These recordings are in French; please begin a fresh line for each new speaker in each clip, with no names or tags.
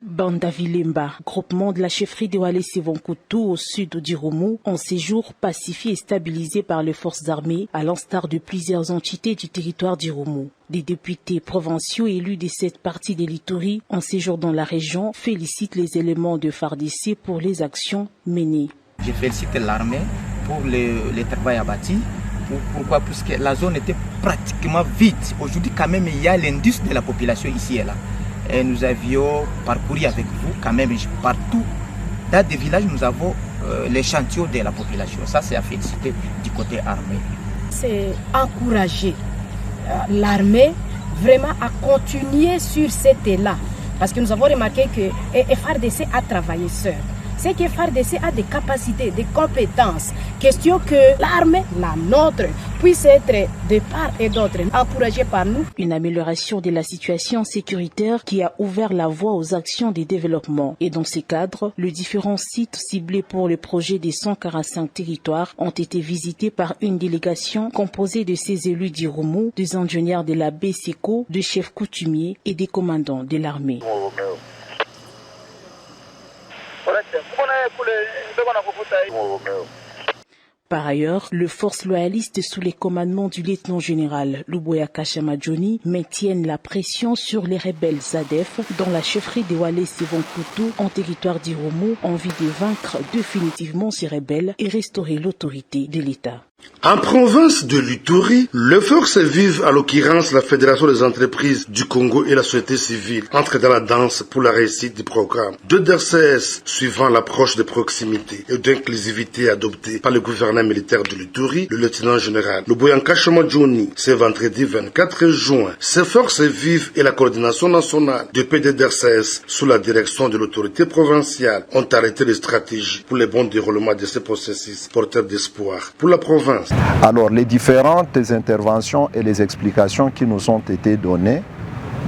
Banda Vilemba, groupement de la chefferie de Wallis-et-Vonkutu au sud d'Irumu, en séjour pacifié et stabilisé par les forces armées, à l'instar de plusieurs entités du territoire d'Irumu. Des députés provinciaux élus de cette partie de l'Ituri en séjour dans la région félicitent les éléments de FARDC pour les actions menées.
Je félicite l'armée pour le travail abattu. Pourquoi? Parce que la zone était pratiquement vide. Aujourd'hui, quand même, il y a l'indice de la population ici et là. Et nous avions parcouru avec vous, quand même, partout. Dans des villages, nous avons l'échantillon de la population. Ça, c'est à féliciter du côté armé.
C'est encourager l'armée vraiment à continuer sur cet élan. Parce que nous avons remarqué que FARDC a travaillé seul. C'est que FARDC a des capacités, des compétences. Question que l'armée, la nôtre, puisse être de part et d'autre encouragée par nous.
Une amélioration de la situation sécuritaire qui a ouvert la voie aux actions de développement. Et dans ces cadres, les différents sites ciblés pour le projet des 145 territoires ont été visités par une délégation composée de ces élus d'Irumu, des ingénieurs de la BSECO, des chefs coutumiers et des commandants de l'armée. Par ailleurs, les forces loyalistes sous les commandements du lieutenant-général Luboya Kashama Johnny maintiennent la pression sur les rebelles ZADF dans la chefferie de Wallis-et-Vonkutu en territoire d'Irumu en vue de vaincre définitivement ces rebelles et restaurer l'autorité de l'État.
En province de l'Ituri, les forces vives, à l'occurrence la Fédération des entreprises du Congo et la société civile, entrent dans la danse pour la réussite du programme de DRCS, suivant l'approche de proximité et d'inclusivité adoptée par le gouverneur militaire de l'Ituri, le lieutenant-général Luboya Kashama Johnny. Ce vendredi 24 juin, ces forces vives et la coordination nationale de PDDRCS, sous la direction de l'autorité provinciale, ont arrêté les stratégies pour le bon déroulement de ce processus porteur d'espoir pour la province.
Alors, les différentes interventions et les explications qui nous ont été données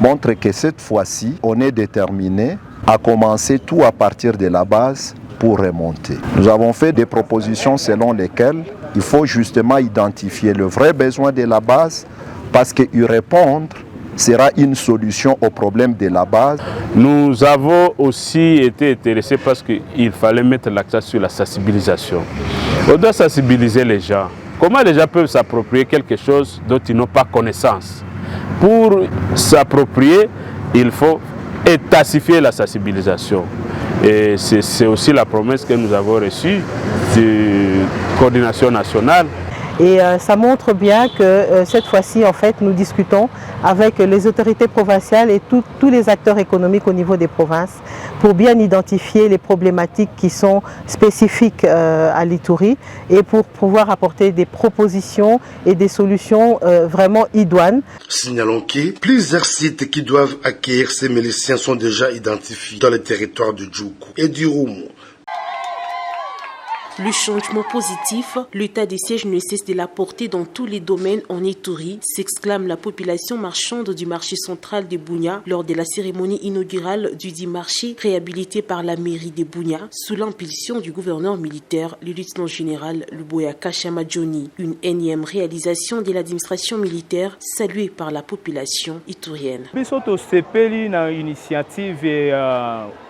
montrent que cette fois-ci, on est déterminé à commencer tout à partir de la base pour remonter. Nous avons fait des propositions selon lesquelles il faut justement identifier le vrai besoin de la base parce qu'y répondre sera une solution au problème de la base.
Nous avons aussi été intéressés parce qu'il fallait mettre l'accent sur la sensibilisation. On doit sensibiliser les gens. Comment les gens peuvent s'approprier quelque chose dont ils n'ont pas connaissance? Pour s'approprier, il faut intensifier la sensibilisation. Et c'est aussi la promesse que nous avons reçue de coordination nationale.
Et ça montre bien que cette fois-ci, en fait, nous discutons avec les autorités provinciales et tous les acteurs économiques au niveau des provinces pour bien identifier les problématiques qui sont spécifiques à l'Ituri et pour pouvoir apporter des propositions et des solutions vraiment idoines.
Signalons que plusieurs sites qui doivent accueillir ces miliciens sont déjà identifiés dans le territoire de Djoukou et d'Irumu.
Le changement positif, l'état des sièges ne cesse de l'apporter dans tous les domaines en Ituri, s'exclame la population marchande du marché central de Bunia lors de la cérémonie inaugurale du dit marché réhabilité par la mairie de Bunia sous l'impulsion du gouverneur militaire, le lieutenant-général Luboya Kashama Johnny. Une énième réalisation de l'administration militaire saluée par la population iturienne.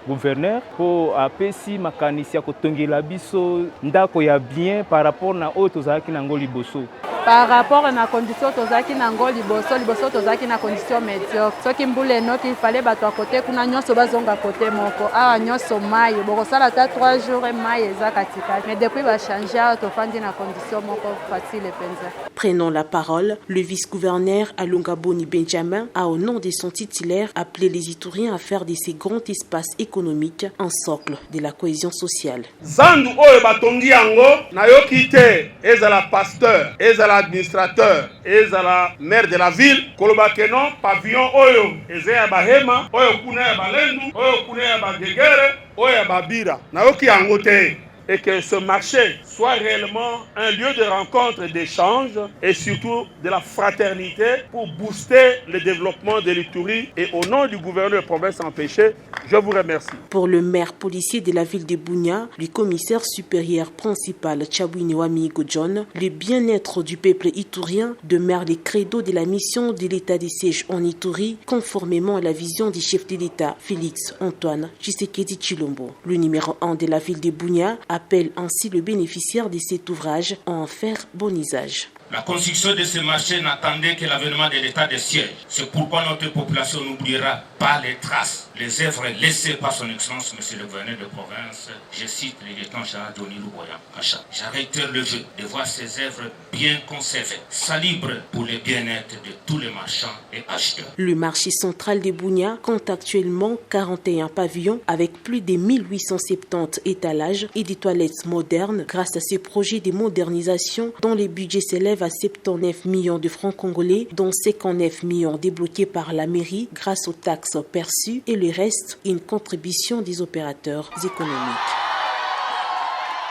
Gouverneur pour apesi makanisi ya kotongela biso ndako ya bien par rapport na oyo tozalaki nango liboso.
Par rapport na condition tozalaki nango liboso tozalaki na condition médiocre. Soki mbule noki fallait bato côté kuna nyonso bazonga côté moko. Awa nyonso mai bokosala ta 3 jours mai eza katika. Mais depuis ba changer tofandi na condition moko facile penza.
Prenant la parole, le vice-gouverneur Alungaboni Benjamin a au nom de son titulaire appelé les Ituriens à faire de ces grands espaces économiques un socle de la cohésion sociale.
Zandu oyo batongi yango na yokite ezala pasteur, ezala administrateur, ezala maire de la ville, koloba kenon pavillon oyo ezaya bahema, oyo kuna ya balendu, oyo kuna ya bagegere, oyo ya babira. Na yoki yango te. et que ce marché soit réellement un lieu de rencontre, d'échange et surtout de la fraternité pour booster le développement de l'Ituri. Et au nom du gouverneur de province empêché, je vous remercie.
Pour le maire policier de la ville de Bunia, le commissaire supérieur principal Tchabouinewami Godjon, le bien-être du peuple iturien demeure les credos de la mission de l'état de siège en Ituri, conformément à la vision du chef de l'État, Félix Antoine Tshisekedi Tshilombo. Le numéro 1 de la ville de Bunia appelle ainsi le bénéficiaire de cet ouvrage à en faire bon usage.
La construction de ce marché n'attendait que l'avènement de l'état de siège. C'est pourquoi notre population n'oubliera pas les traces, les œuvres laissées par son excellence, monsieur le gouverneur de province. Je cite le lieutenant-général Johnny Louboyan Kacha. J'arrête le vœu de voir ces œuvres bien conservées, salibres pour le bien-être de tous les marchands et acheteurs.
Le marché central de Bunia compte actuellement 41 pavillons avec plus de 1870 étalages et des toilettes modernes grâce à ce projet de modernisation dont les budgets s'élèvent à 79 millions de francs congolais, dont 59 millions débloqués par la mairie grâce aux taxes perçues et le reste, une contribution des opérateurs économiques.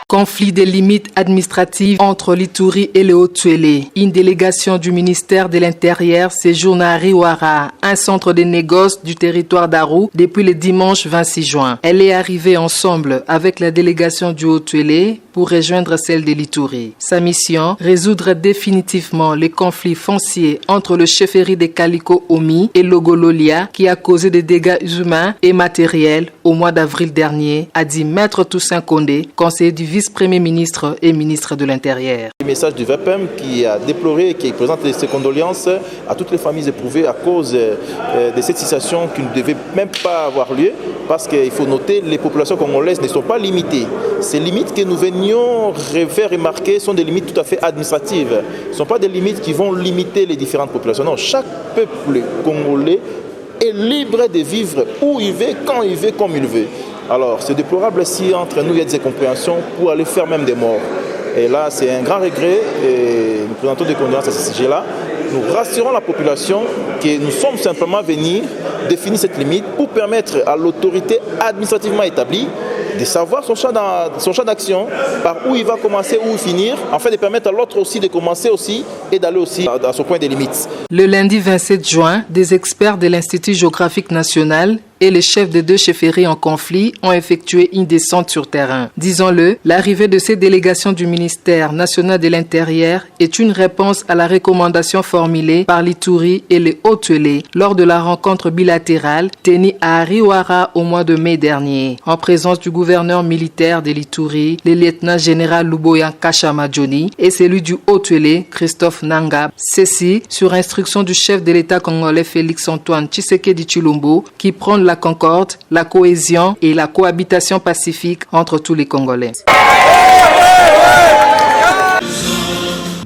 Conflit des limites administratives entre l'Ituri et le Haut-Tuélé. Une délégation du ministère de l'Intérieur séjourne à Riwara, un centre de négoce du territoire d'Aru, depuis le dimanche 26 juin. Elle est arrivée ensemble avec la délégation du Haut-Tuélé pour rejoindre celle de l'Ituri. Sa mission, résoudre définitivement les conflits fonciers entre le chefferie de Kaliko Omi et Logololia qui a causé des dégâts humains et matériels au mois d'avril dernier, a dit Maître Toussaint Condé, conseiller du vice-premier ministre et ministre de l'Intérieur.
Le message du VEPEM qui a déploré et qui présente ses condoléances à toutes les familles éprouvées à cause de cette situation qui ne devait même pas avoir lieu, parce qu'il faut noter les populations congolaises ne sont pas limitées. Ces limites que nous venions faire remarquer sont des limites tout à fait administratives. Ce ne sont pas des limites qui vont limiter les différentes populations. Non, chaque peuple congolais est libre de vivre où il veut, quand il veut, comme il veut. Alors, c'est déplorable si entre nous il y a des incompréhensions pour aller faire même des morts. Et là, c'est un grand regret et nous présentons des condoléances à ce sujet-là. Nous rassurons la population que nous sommes simplement venus définir cette limite pour permettre à l'autorité administrativement établie de savoir son champ d'action, par où il va commencer, où finir, afin de permettre à l'autre aussi de commencer aussi et d'aller aussi à ce point des limites.
Le lundi 27 juin, des experts de l'Institut géographique national et les chefs des deux chefferies en conflit ont effectué une descente sur terrain. Disons-le, l'arrivée de ces délégations du ministère national de l'Intérieur est une réponse à la recommandation formulée par l'Ituri et les Haut-Tuélé lors de la rencontre bilatérale tenue à Riwara au mois de mai dernier, en présence du gouverneur militaire de l'Ituri, le lieutenant-général Louboyan Kachama Johnny et celui du Haut-Tuélé, Christophe Nanga. Ceci sur instruction du chef de l'État congolais Félix Antoine Tshisekedi Tshilombo, qui prend la concorde, la cohésion et la cohabitation pacifique entre tous les Congolais.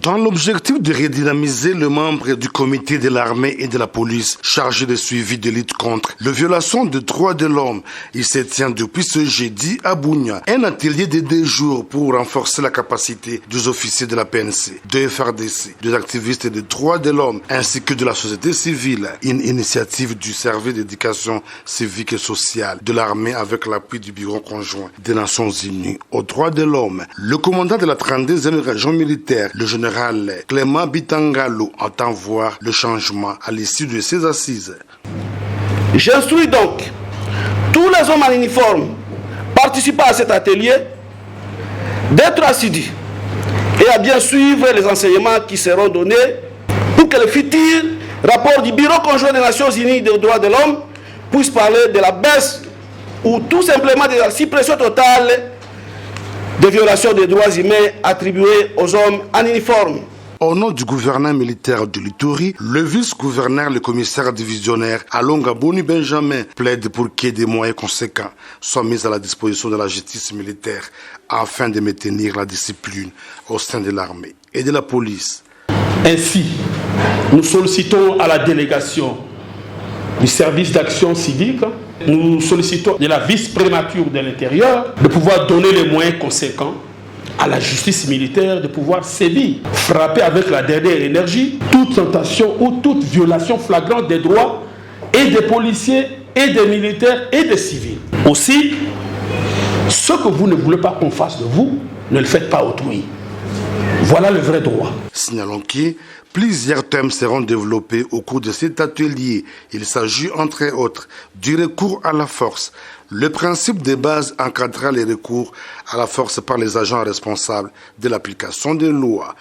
Dans l'objectif de redynamiser le membre du comité de l'armée et de la police chargé de suivi de lutte contre les violations des droits de l'homme, il se tient depuis ce jeudi à Bunia un atelier de 2 jours pour renforcer la capacité des officiers de la PNC, de FRDC, des activistes des droits de l'homme ainsi que de la société civile. Une initiative du service d'éducation civique et sociale de l'armée avec l'appui du bureau conjoint des Nations Unies aux droits de l'homme. Le commandant de la 32e région militaire, le général Clément Bitangalo, entend voir le changement à l'issue de ces assises.
J'instruis donc tous les hommes en uniforme participant à cet atelier d'être assidus et à bien suivre les enseignements qui seront donnés pour que le futur rapport du Bureau conjoint des Nations Unies des droits de l'homme puisse parler de la baisse ou tout simplement de la suppression totale de violations des droits humains attribuées aux hommes en uniforme.
Au nom du gouverneur militaire de l'Ituri, le vice-gouverneur, le commissaire divisionnaire Alonga Boni Benjamin plaide pour que des moyens conséquents soient mis à la disposition de la justice militaire afin de maintenir la discipline au sein de l'armée et de la police.
Ainsi, nous sollicitons à la délégation du service d'action civique, nous sollicitons de la vice-prémature de l'Intérieur de pouvoir donner les moyens conséquents à la justice militaire de pouvoir sévir, frapper avec la dernière énergie toute tentation ou toute violation flagrante des droits et des policiers et des militaires et des civils. Aussi, Ce que vous ne voulez pas qu'on fasse de vous, ne le faites pas autrui. Voilà le vrai droit.
Signalons que plusieurs thèmes seront développés au cours de cet atelier. Il s'agit entre autres du recours à la force, le principe de base encadrant les recours à la force par les agents responsables de l'application des lois,